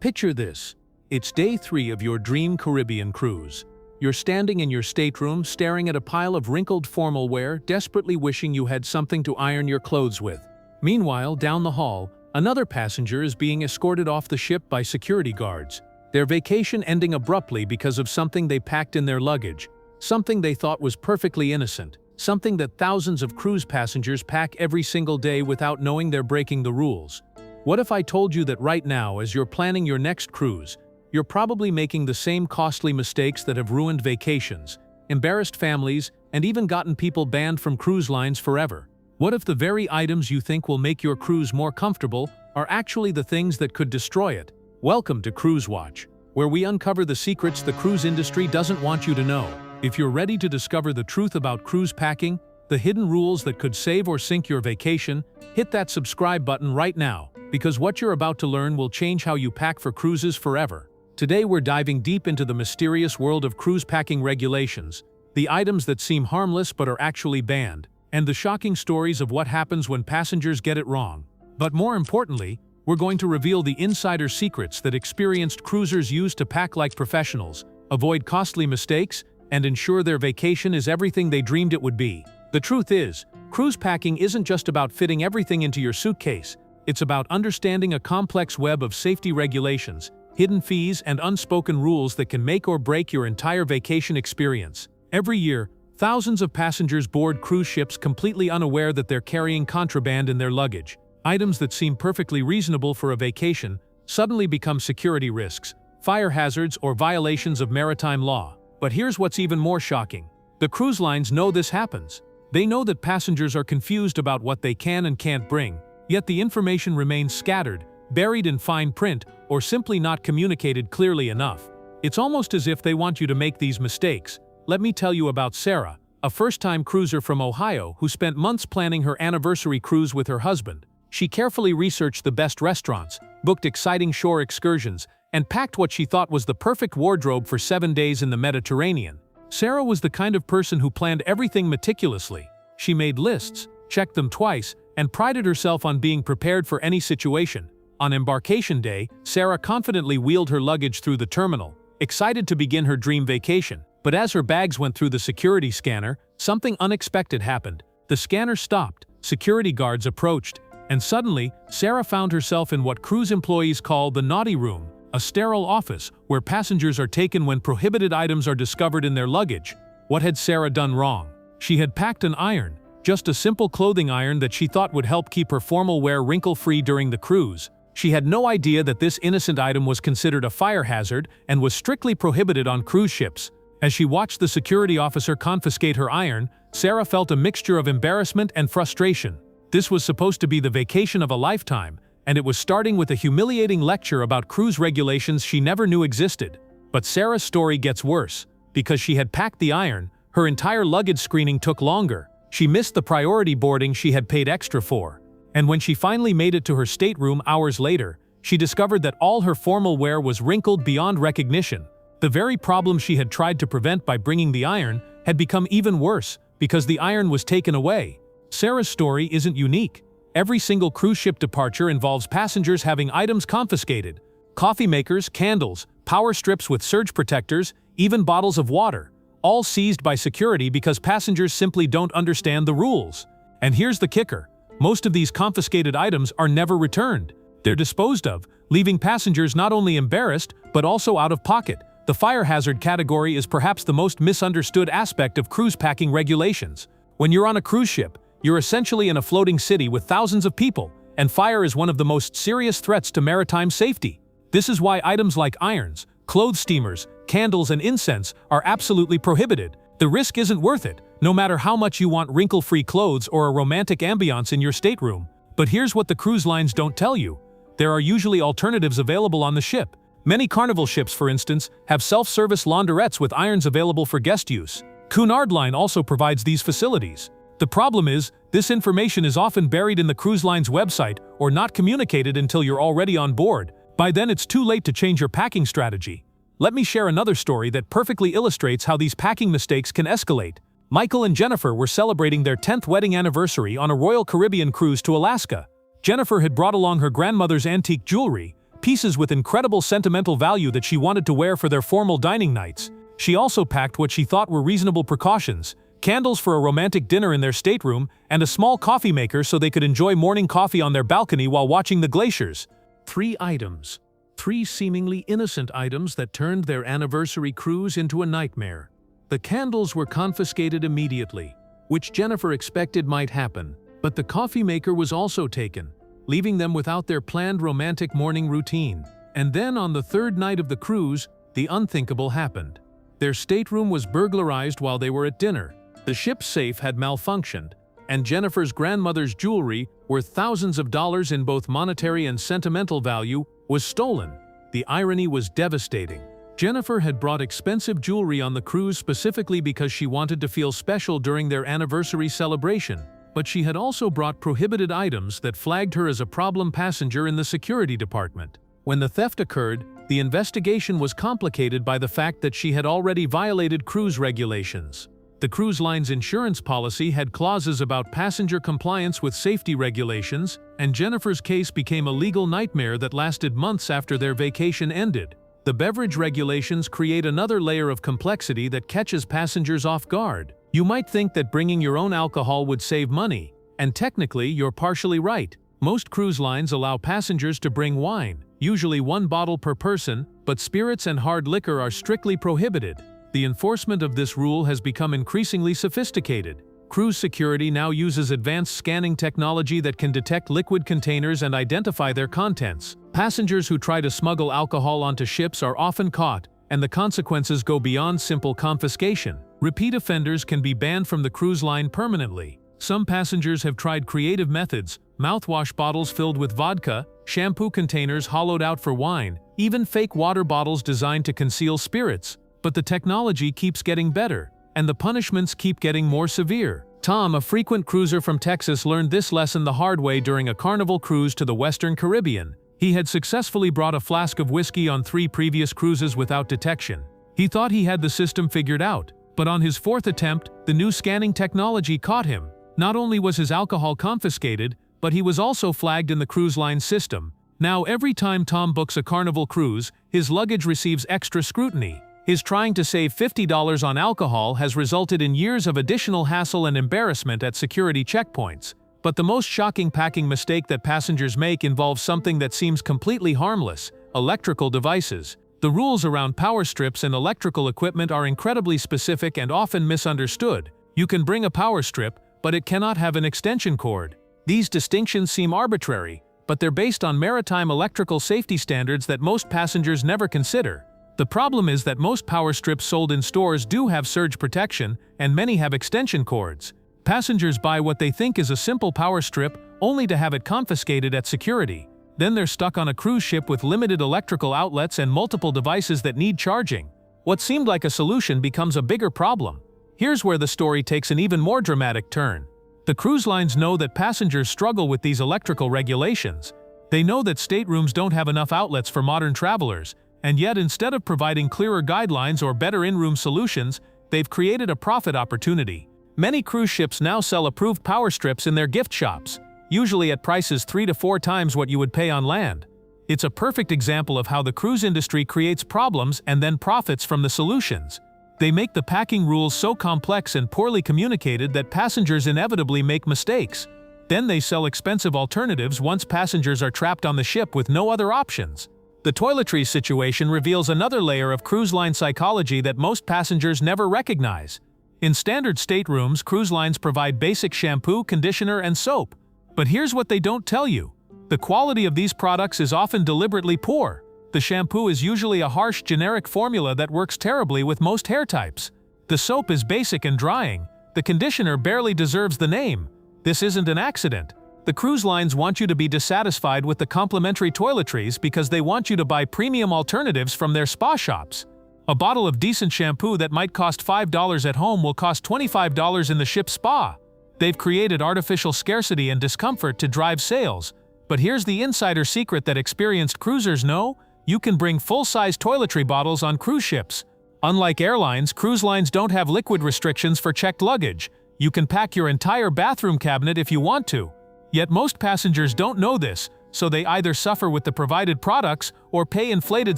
Picture this. It's day 3 of your dream Caribbean cruise. You're standing in your stateroom staring at a pile of wrinkled formal wear, desperately wishing you had something to iron your clothes with. Meanwhile, down the hall, another passenger is being escorted off the ship by security guards, their vacation ending abruptly because of something they packed in their luggage, something they thought was perfectly innocent, something that thousands of cruise passengers pack every single day without knowing they're breaking the rules. What if I told you that right now, as you're planning your next cruise, you're probably making the same costly mistakes that have ruined vacations, embarrassed families, and even gotten people banned from cruise lines forever? What if the very items you think will make your cruise more comfortable are actually the things that could destroy it? Welcome to Cruise Watch, where we uncover the secrets the cruise industry doesn't want you to know. If you're ready to discover the truth about cruise packing, the hidden rules that could save or sink your vacation, hit that subscribe button right now, because what you're about to learn will change how you pack for cruises forever. Today we're diving deep into the mysterious world of cruise packing regulations, the items that seem harmless but are actually banned, and the shocking stories of what happens when passengers get it wrong. But more importantly, we're going to reveal the insider secrets that experienced cruisers use to pack like professionals, avoid costly mistakes, and ensure their vacation is everything they dreamed it would be. The truth is, cruise packing isn't just about fitting everything into your suitcase. It's about understanding a complex web of safety regulations, hidden fees, and unspoken rules that can make or break your entire vacation experience. Every year, thousands of passengers board cruise ships completely unaware that they're carrying contraband in their luggage. Items that seem perfectly reasonable for a vacation suddenly become security risks, fire hazards, or violations of maritime law. But here's what's even more shocking. The cruise lines know this happens. They know that passengers are confused about what they can and can't bring, yet the information remains scattered, buried in fine print, or simply not communicated clearly enough. It's almost as if they want you to make these mistakes. Let me tell you about Sarah, a first-time cruiser from Ohio who spent months planning her anniversary cruise with her husband. She carefully researched the best restaurants, booked exciting shore excursions, and packed what she thought was the perfect wardrobe for 7 days in the Mediterranean. Sarah was the kind of person who planned everything meticulously. She made lists, checked them twice, and prided herself on being prepared for any situation. On embarkation day, Sarah confidently wheeled her luggage through the terminal, excited to begin her dream vacation. But as her bags went through the security scanner, something unexpected happened. The scanner stopped, security guards approached, and suddenly, Sarah found herself in what cruise employees call the naughty room, a sterile office where passengers are taken when prohibited items are discovered in their luggage. What had Sarah done wrong? She had packed an iron, just a simple clothing iron that she thought would help keep her formal wear wrinkle-free during the cruise. She had no idea that this innocent item was considered a fire hazard and was strictly prohibited on cruise ships. As she watched the security officer confiscate her iron, Sarah felt a mixture of embarrassment and frustration. This was supposed to be the vacation of a lifetime, and it was starting with a humiliating lecture about cruise regulations she never knew existed. But Sarah's story gets worse. Because she had packed the iron, her entire luggage screening took longer. She missed the priority boarding she had paid extra for. And when she finally made it to her stateroom hours later, she discovered that all her formal wear was wrinkled beyond recognition. The very problem she had tried to prevent by bringing the iron had become even worse because the iron was taken away. Sarah's story isn't unique. Every single cruise ship departure involves passengers having items confiscated. Coffee makers, candles, power strips with surge protectors, even bottles of water, all seized by security because passengers simply don't understand the rules. And here's the kicker. Most of these confiscated items are never returned. They're disposed of, leaving passengers not only embarrassed, but also out of pocket. The fire hazard category is perhaps the most misunderstood aspect of cruise packing regulations. When you're on a cruise ship, you're essentially in a floating city with thousands of people, and fire is one of the most serious threats to maritime safety. This is why items like irons, clothes steamers, candles, and incense are absolutely prohibited. The risk isn't worth it, no matter how much you want wrinkle-free clothes or a romantic ambiance in your stateroom. But here's what the cruise lines don't tell you. There are usually alternatives available on the ship. Many Carnival ships, for instance, have self-service launderettes with irons available for guest use. Cunard Line also provides these facilities. The problem is, this information is often buried in the cruise line's website or not communicated until you're already on board. By then it's too late to change your packing strategy. Let me share another story that perfectly illustrates how these packing mistakes can escalate. Michael and Jennifer were celebrating their 10th wedding anniversary on a Royal Caribbean cruise to Alaska. Jennifer had brought along her grandmother's antique jewelry, pieces with incredible sentimental value that she wanted to wear for their formal dining nights. She also packed what she thought were reasonable precautions: candles for a romantic dinner in their stateroom, and a small coffee maker so they could enjoy morning coffee on their balcony while watching the glaciers. 3 items. 3 seemingly innocent items that turned their anniversary cruise into a nightmare. The candles were confiscated immediately, which Jennifer expected might happen, but the coffee maker was also taken, leaving them without their planned romantic morning routine. And then on the 3rd night of the cruise, the unthinkable happened. Their stateroom was burglarized while they were at dinner. The ship's safe had malfunctioned, and Jennifer's grandmother's jewelry, worth thousands of dollars in both monetary and sentimental value, was stolen. The irony was devastating. Jennifer had brought expensive jewelry on the cruise specifically because she wanted to feel special during their anniversary celebration, but she had also brought prohibited items that flagged her as a problem passenger in the security department. When the theft occurred, the investigation was complicated by the fact that she had already violated cruise regulations. The cruise line's insurance policy had clauses about passenger compliance with safety regulations, and Jennifer's case became a legal nightmare that lasted months after their vacation ended. The beverage regulations create another layer of complexity that catches passengers off guard. You might think that bringing your own alcohol would save money, and technically you're partially right. Most cruise lines allow passengers to bring wine, usually 1 bottle per person, but spirits and hard liquor are strictly prohibited. The enforcement of this rule has become increasingly sophisticated. Cruise security now uses advanced scanning technology that can detect liquid containers and identify their contents. Passengers who try to smuggle alcohol onto ships are often caught, and the consequences go beyond simple confiscation. Repeat offenders can be banned from the cruise line permanently. Some passengers have tried creative methods: mouthwash bottles filled with vodka, shampoo containers hollowed out for wine, even fake water bottles designed to conceal spirits. But the technology keeps getting better, and the punishments keep getting more severe. Tom, a frequent cruiser from Texas, learned this lesson the hard way during a Carnival cruise to the Western Caribbean. He had successfully brought a flask of whiskey on 3 previous cruises without detection. He thought he had the system figured out, but on his 4th attempt, the new scanning technology caught him. Not only was his alcohol confiscated, but he was also flagged in the cruise line system. Now every time Tom books a Carnival cruise, his luggage receives extra scrutiny. His trying to save $50 on alcohol has resulted in years of additional hassle and embarrassment at security checkpoints. But the most shocking packing mistake that passengers make involves something that seems completely harmless: electrical devices. The rules around power strips and electrical equipment are incredibly specific and often misunderstood. You can bring a power strip, but it cannot have an extension cord. These distinctions seem arbitrary, but they're based on maritime electrical safety standards that most passengers never consider. The problem is that most power strips sold in stores do have surge protection, and many have extension cords. Passengers buy what they think is a simple power strip, only to have it confiscated at security. Then they're stuck on a cruise ship with limited electrical outlets and multiple devices that need charging. What seemed like a solution becomes a bigger problem. Here's where the story takes an even more dramatic turn. The cruise lines know that passengers struggle with these electrical regulations. They know that staterooms don't have enough outlets for modern travelers, and yet instead of providing clearer guidelines or better in-room solutions, they've created a profit opportunity. Many cruise ships now sell approved power strips in their gift shops, usually at prices 3 to 4 times what you would pay on land. It's a perfect example of how the cruise industry creates problems and then profits from the solutions. They make the packing rules so complex and poorly communicated that passengers inevitably make mistakes. Then they sell expensive alternatives once passengers are trapped on the ship with no other options. The toiletries situation reveals another layer of cruise line psychology that most passengers never recognize. In standard staterooms, cruise lines provide basic shampoo, conditioner, and soap. But here's what they don't tell you. The quality of these products is often deliberately poor. The shampoo is usually a harsh, generic formula that works terribly with most hair types. The soap is basic and drying. The conditioner barely deserves the name. This isn't an accident. The cruise lines want you to be dissatisfied with the complimentary toiletries because they want you to buy premium alternatives from their spa shops. A bottle of decent shampoo that might cost $5 at home will cost $25 in the ship's spa. They've created artificial scarcity and discomfort to drive sales. But here's the insider secret that experienced cruisers know: you can bring full-size toiletry bottles on cruise ships. Unlike airlines, cruise lines don't have liquid restrictions for checked luggage. You can pack your entire bathroom cabinet if you want to. Yet most passengers don't know this, so they either suffer with the provided products or pay inflated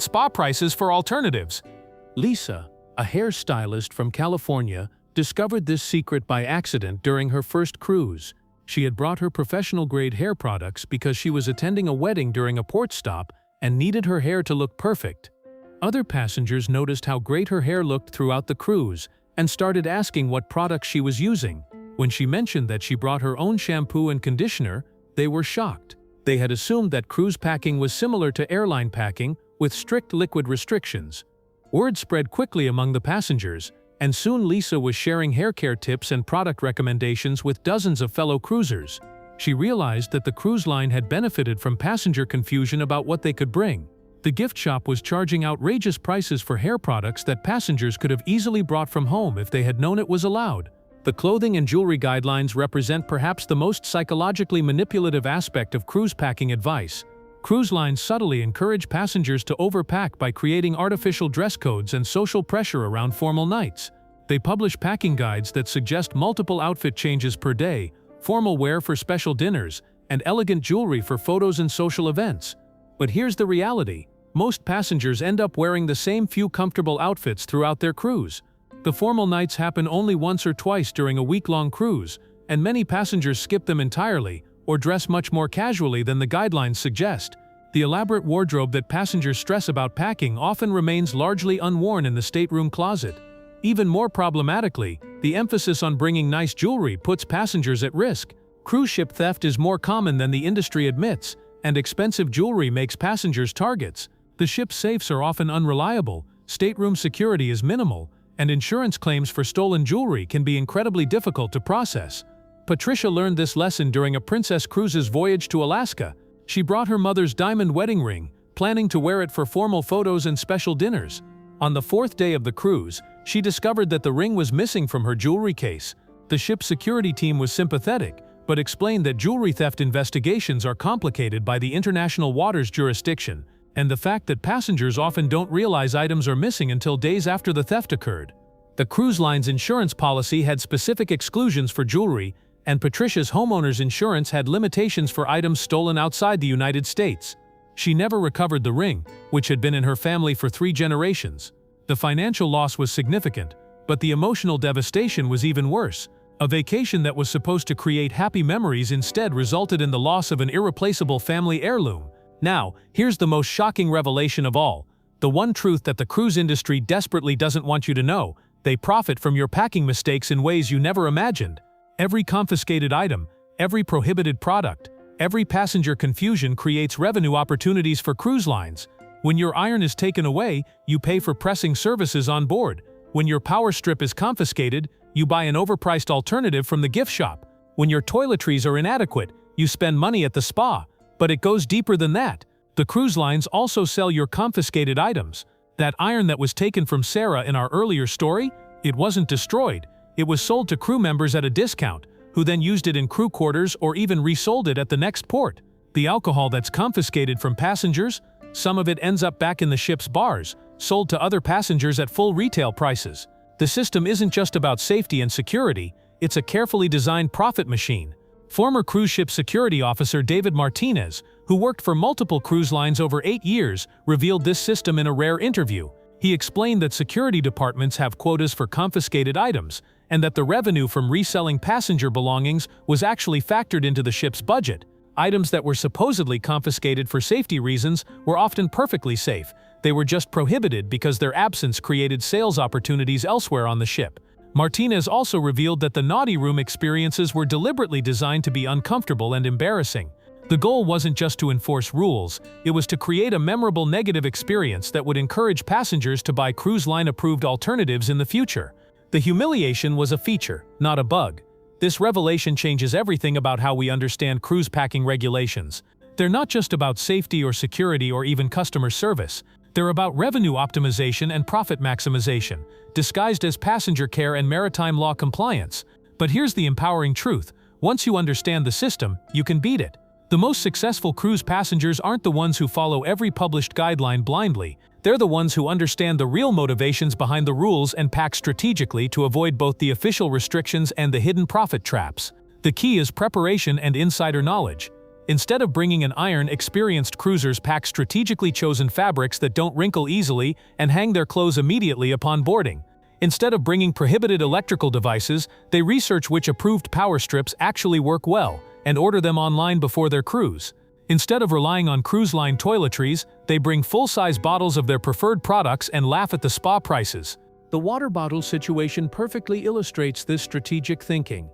spa prices for alternatives. Lisa, a hairstylist from California, discovered this secret by accident during her first cruise. She had brought her professional-grade hair products because she was attending a wedding during a port stop and needed her hair to look perfect. Other passengers noticed how great her hair looked throughout the cruise and started asking what products she was using. When she mentioned that she brought her own shampoo and conditioner, they were shocked. They had assumed that cruise packing was similar to airline packing, with strict liquid restrictions. Word spread quickly among the passengers, and soon Lisa was sharing hair care tips and product recommendations with dozens of fellow cruisers. She realized that the cruise line had benefited from passenger confusion about what they could bring. The gift shop was charging outrageous prices for hair products that passengers could have easily brought from home if they had known it was allowed. The clothing and jewelry guidelines represent perhaps the most psychologically manipulative aspect of cruise packing advice. Cruise lines subtly encourage passengers to overpack by creating artificial dress codes and social pressure around formal nights. They publish packing guides that suggest multiple outfit changes per day, formal wear for special dinners, and elegant jewelry for photos and social events. But here's the reality. Most passengers end up wearing the same few comfortable outfits throughout their cruise. The formal nights happen only once or twice during a week-long cruise, and many passengers skip them entirely or dress much more casually than the guidelines suggest. The elaborate wardrobe that passengers stress about packing often remains largely unworn in the stateroom closet. Even more problematically, the emphasis on bringing nice jewelry puts passengers at risk. Cruise ship theft is more common than the industry admits, and expensive jewelry makes passengers targets. The ship's safes are often unreliable, stateroom security is minimal, and insurance claims for stolen jewelry can be incredibly difficult to process. Patricia learned this lesson during a Princess Cruises voyage to Alaska. She brought her mother's diamond wedding ring, planning to wear it for formal photos and special dinners. On the fourth day of the cruise, she discovered that the ring was missing from her jewelry case. The ship's security team was sympathetic, but explained that jewelry theft investigations are complicated by the international waters jurisdiction, and the fact that passengers often don't realize items are missing until days after the theft occurred. The cruise line's insurance policy had specific exclusions for jewelry, and Patricia's homeowner's insurance had limitations for items stolen outside the United States. She never recovered the ring, which had been in her family for 3 generations. The financial loss was significant, but the emotional devastation was even worse. A vacation that was supposed to create happy memories instead resulted in the loss of an irreplaceable family heirloom. Now, here's the most shocking revelation of all. The one truth that the cruise industry desperately doesn't want you to know: they profit from your packing mistakes in ways you never imagined. Every confiscated item, every prohibited product, every passenger confusion creates revenue opportunities for cruise lines. When your iron is taken away, you pay for pressing services on board. When your power strip is confiscated, you buy an overpriced alternative from the gift shop. When your toiletries are inadequate, you spend money at the spa. But it goes deeper than that. The cruise lines also sell your confiscated items. That iron that was taken from Sarah in our earlier story, it wasn't destroyed. It was sold to crew members at a discount, who then used it in crew quarters or even resold it at the next port. The alcohol that's confiscated from passengers, some of it ends up back in the ship's bars, sold to other passengers at full retail prices. The system isn't just about safety and security, it's a carefully designed profit machine. Former cruise ship security officer David Martinez, who worked for multiple cruise lines over 8 years, revealed this system in a rare interview. He explained that security departments have quotas for confiscated items, and that the revenue from reselling passenger belongings was actually factored into the ship's budget. Items that were supposedly confiscated for safety reasons were often perfectly safe. They were just prohibited because their absence created sales opportunities elsewhere on the ship. Martinez also revealed that the naughty room experiences were deliberately designed to be uncomfortable and embarrassing. The goal wasn't just to enforce rules, it was to create a memorable negative experience that would encourage passengers to buy cruise line-approved alternatives in the future. The humiliation was a feature, not a bug. This revelation changes everything about how we understand cruise packing regulations. They're not just about safety or security or even customer service. They're about revenue optimization and profit maximization, disguised as passenger care and maritime law compliance. But here's the empowering truth: once you understand the system, you can beat it. The most successful cruise passengers aren't the ones who follow every published guideline blindly. They're the ones who understand the real motivations behind the rules and pack strategically to avoid both the official restrictions and the hidden profit traps. The key is preparation and insider knowledge. Instead of bringing an iron, experienced cruisers pack strategically chosen fabrics that don't wrinkle easily and hang their clothes immediately upon boarding. Instead of bringing prohibited electrical devices, they research which approved power strips actually work well and order them online before their cruise. Instead of relying on cruise line toiletries, they bring full-size bottles of their preferred products and laugh at the spa prices. The water bottle situation perfectly illustrates this strategic thinking.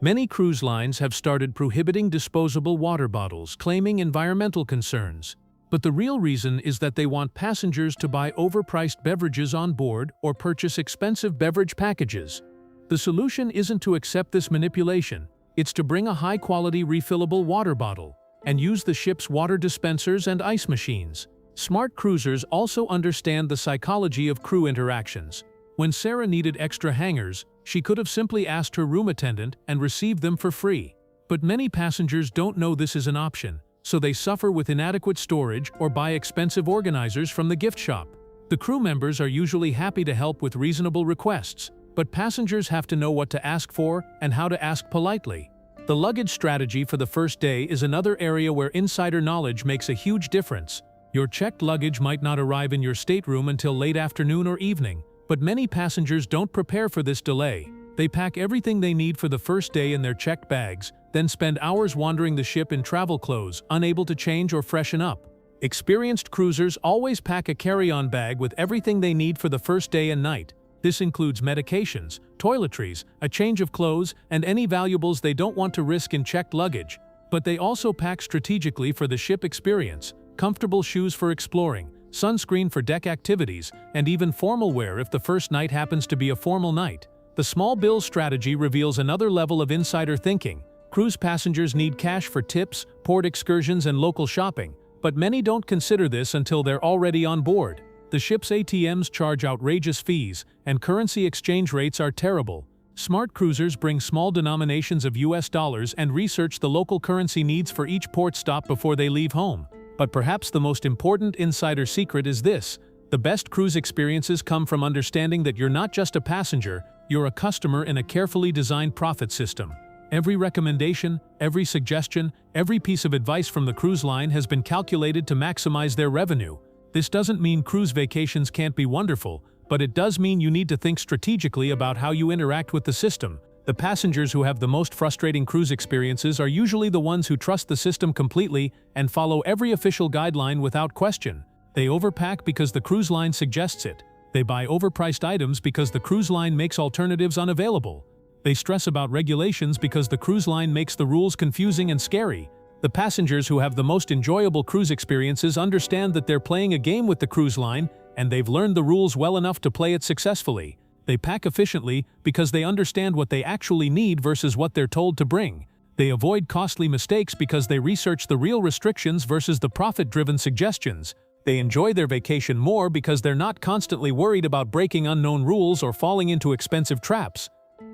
Many cruise lines have started prohibiting disposable water bottles, claiming environmental concerns. But the real reason is that they want passengers to buy overpriced beverages on board or purchase expensive beverage packages. The solution isn't to accept this manipulation, it's to bring a high-quality refillable water bottle and use the ship's water dispensers and ice machines. Smart cruisers also understand the psychology of crew interactions. When Sarah needed extra hangers, she could have simply asked her room attendant and received them for free. But many passengers don't know this is an option, so they suffer with inadequate storage or buy expensive organizers from the gift shop. The crew members are usually happy to help with reasonable requests, but passengers have to know what to ask for and how to ask politely. The luggage strategy for the first day is another area where insider knowledge makes a huge difference. Your checked luggage might not arrive in your stateroom until late afternoon or evening, but many passengers don't prepare for this delay. They pack everything they need for the first day in their checked bags, then spend hours wandering the ship in travel clothes, unable to change or freshen up. Experienced cruisers always pack a carry-on bag with everything they need for the first day and night. This includes medications, toiletries, a change of clothes, and any valuables they don't want to risk in checked luggage. But they also pack strategically for the ship experience: comfortable shoes for exploring, sunscreen for deck activities, and even formal wear if the first night happens to be a formal night. The small bill strategy reveals another level of insider thinking. Cruise passengers need cash for tips, port excursions, and local shopping, but many don't consider this until they're already on board. The ship's ATMs charge outrageous fees, and currency exchange rates are terrible. Smart cruisers bring small denominations of US dollars and research the local currency needs for each port stop before they leave home. But perhaps the most important insider secret is this: the best cruise experiences come from understanding that you're not just a passenger, you're a customer in a carefully designed profit system. Every recommendation, every suggestion, every piece of advice from the cruise line has been calculated to maximize their revenue. This doesn't mean cruise vacations can't be wonderful, but it does mean you need to think strategically about how you interact with the system. The passengers who have the most frustrating cruise experiences are usually the ones who trust the system completely and follow every official guideline without question. They overpack because the cruise line suggests it. They buy overpriced items because the cruise line makes alternatives unavailable. They stress about regulations because the cruise line makes the rules confusing and scary. The passengers who have the most enjoyable cruise experiences understand that they're playing a game with the cruise line, and they've learned the rules well enough to play it successfully. They pack efficiently because they understand what they actually need versus what they're told to bring. They avoid costly mistakes because they research the real restrictions versus the profit-driven suggestions. They enjoy their vacation more because they're not constantly worried about breaking unknown rules or falling into expensive traps.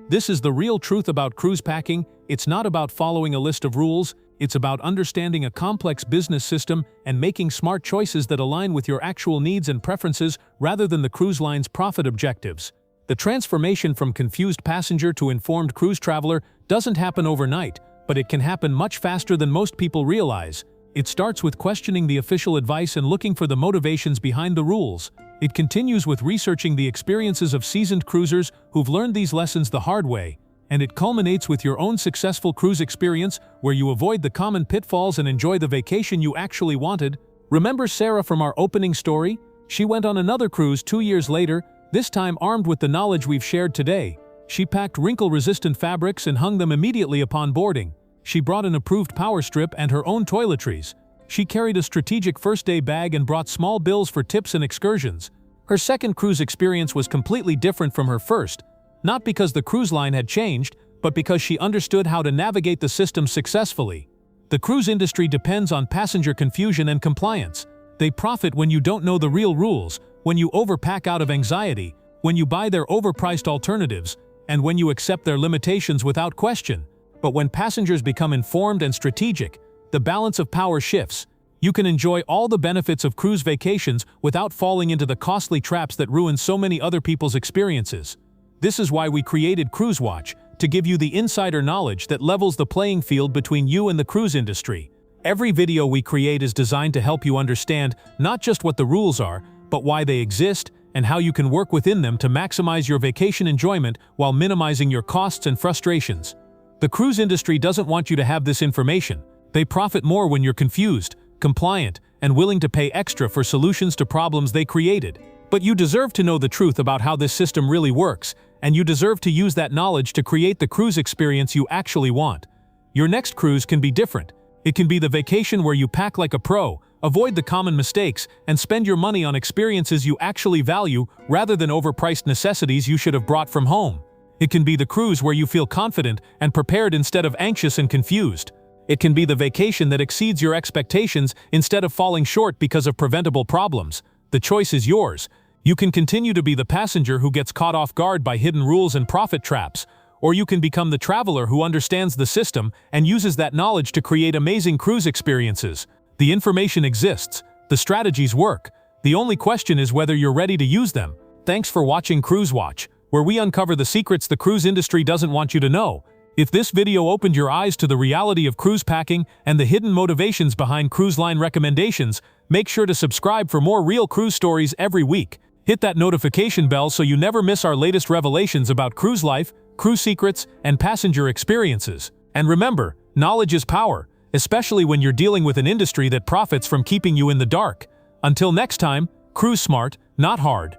This is the real truth about cruise packing. It's not about following a list of rules. It's about understanding a complex business system and making smart choices that align with your actual needs and preferences rather than the cruise line's profit objectives. The transformation from confused passenger to informed cruise traveler doesn't happen overnight, but it can happen much faster than most people realize. It starts with questioning the official advice and looking for the motivations behind the rules. It continues with researching the experiences of seasoned cruisers who've learned these lessons the hard way. And it culminates with your own successful cruise experience where you avoid the common pitfalls and enjoy the vacation you actually wanted. Remember Sarah from our opening story? She went on another cruise 2 years later, this time armed with the knowledge we've shared today. She packed wrinkle-resistant fabrics and hung them immediately upon boarding. She brought an approved power strip and her own toiletries. She carried a strategic first-day bag and brought small bills for tips and excursions. Her second cruise experience was completely different from her first, not because the cruise line had changed, but because she understood how to navigate the system successfully. The cruise industry depends on passenger confusion and compliance. They profit when you don't know the real rules, when you overpack out of anxiety, when you buy their overpriced alternatives, and when you accept their limitations without question. But when passengers become informed and strategic, the balance of power shifts. You can enjoy all the benefits of cruise vacations without falling into the costly traps that ruin so many other people's experiences. This is why we created Cruise Watch, to give you the insider knowledge that levels the playing field between you and the cruise industry. Every video we create is designed to help you understand not just what the rules are, but why they exist and how you can work within them to maximize your vacation enjoyment while minimizing your costs and frustrations. The cruise industry doesn't want you to have this information. They profit more when you're confused, compliant, and willing to pay extra for solutions to problems they created. But you deserve to know the truth about how this system really works, and you deserve to use that knowledge to create the cruise experience you actually want. Your next cruise can be different. It can be the vacation where you pack like a pro, avoid the common mistakes, and spend your money on experiences you actually value rather than overpriced necessities you should have brought from home. It can be the cruise where you feel confident and prepared instead of anxious and confused. It can be the vacation that exceeds your expectations instead of falling short because of preventable problems. The choice is yours. You can continue to be the passenger who gets caught off guard by hidden rules and profit traps, or you can become the traveler who understands the system and uses that knowledge to create amazing cruise experiences. The information exists. The strategies work. The only question is whether you're ready to use them. Thanks for watching Cruise Watch, where we uncover the secrets the cruise industry doesn't want you to know. If this video opened your eyes to the reality of cruise packing and the hidden motivations behind cruise line recommendations, make sure to subscribe for more real cruise stories every week. Hit that notification bell so you never miss our latest revelations about cruise life, cruise secrets, and passenger experiences. And remember, knowledge is power, especially when you're dealing with an industry that profits from keeping you in the dark. Until next time, cruise smart, not hard.